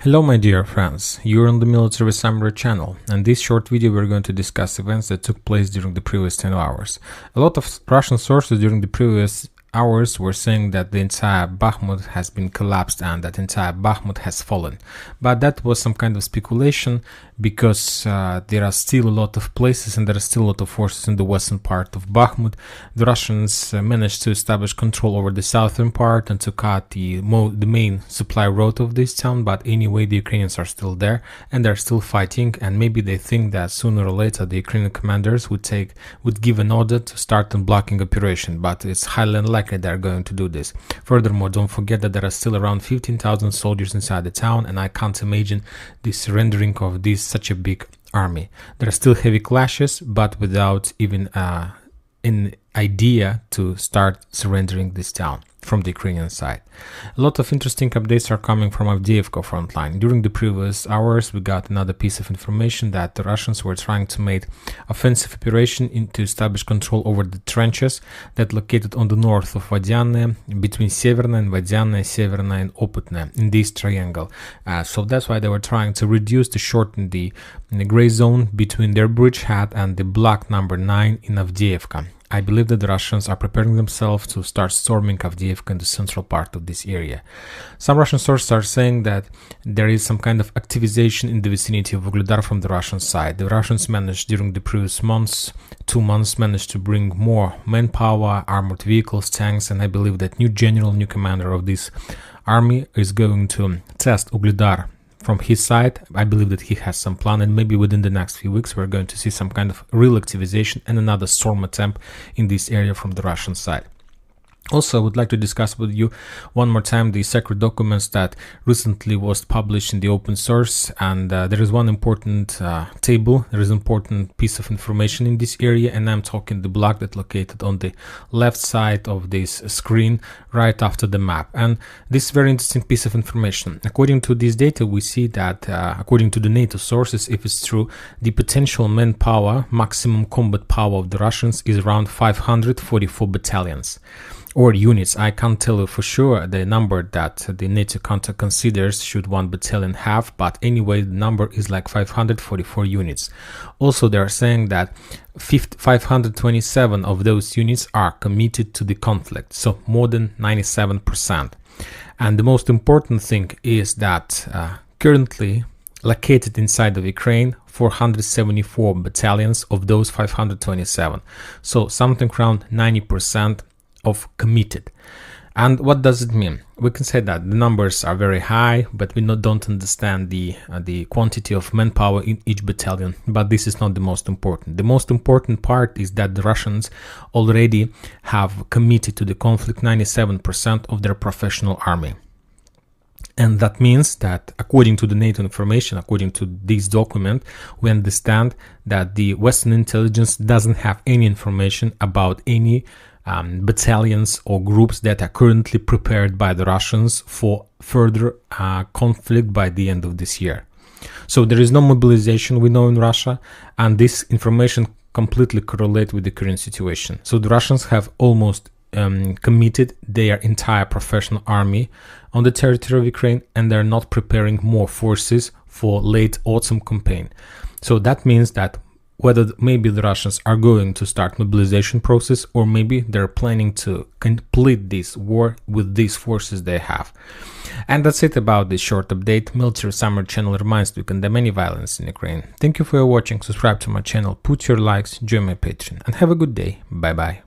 Hello my dear friends, you're on the Military Summary channel, and in this short video we're going to discuss events that took place during the previous 10 hours. A lot of Russian sources during the previous hours were saying that the entire Bakhmut has been collapsed and that entire Bakhmut has fallen. But that was some kind of speculation because there are still a lot of places and there are still a lot of forces in the western part of Bakhmut. The Russians managed to establish control over the southern part and to cut the main supply road of this town, but anyway the Ukrainians are still there and they're still fighting, and maybe they think that sooner or later the Ukrainian commanders would give an order to start unblocking operation, but it's highly unlikely they're going to do this. Furthermore, don't forget that there are still around 15,000 soldiers inside the town, and I can't imagine the surrendering of such a big army. There are still heavy clashes, but without even an idea to start surrendering this town from the Ukrainian side. A lot of interesting updates are coming from Avdiivka front line. During the previous hours, we got another piece of information that the Russians were trying to make offensive operation to establish control over the trenches that located on the north of Vodiane, between Severna and Vodiane, Severna and Oputne, in this triangle. So that's why they were trying to shorten the gray zone between their bridgehead and the block number 9 in Avdiivka. I believe that the Russians are preparing themselves to start storming Avdiivka in the central part of this area. Some Russian sources are saying that there is some kind of activization in the vicinity of Vuhledar from the Russian side. The Russians managed during the previous months, 2 months, managed to bring more manpower, armored vehicles, tanks, and I believe that new commander of this army is going to test Vuhledar from his side. I believe that he has some plan, and maybe within the next few weeks we're going to see some kind of real activization and another storm attempt in this area from the Russian side. Also, I would like to discuss with you one more time the secret documents that recently was published in the open source, and there is one important table, there is an important piece of information in this area, and I'm talking the block that located on the left side of this screen right after the map. And this very interesting piece of information, according to this data, we see that according to the NATO sources, if it's true, the potential manpower, maximum combat power of the Russians is around 544 battalions. Or units. I can't tell you for sure the number that the NATO considers should one battalion have, but anyway the number is like 544 units. Also, they are saying that 527 of those units are committed to the conflict, so more than 97%. And the most important thing is that currently located inside of Ukraine 474 battalions of those 527, so something around 90% of committed. And what does it mean? We can say that the numbers are very high, but we don't understand the quantity of manpower in each battalion. But this is not the most important. The most important part is that the Russians already have committed to the conflict 97% of their professional army. And that means that according to the NATO information, according to this document, we understand that the Western intelligence doesn't have any information about any battalions or groups that are currently prepared by the Russians for further conflict by the end of this year. So there is no mobilization, we know, in Russia, and this information completely correlates with the current situation. So the Russians have almost committed their entire professional army on the territory of Ukraine, and they're not preparing more forces for late autumn campaign. So that means that whether maybe the Russians are going to start mobilization process, or maybe they're planning to complete this war with these forces they have. And that's it about this short update. Military Summary channel reminds to condemn any violence in Ukraine. Thank you for watching, subscribe to my channel, put your likes, join my Patreon, and have a good day. Bye bye.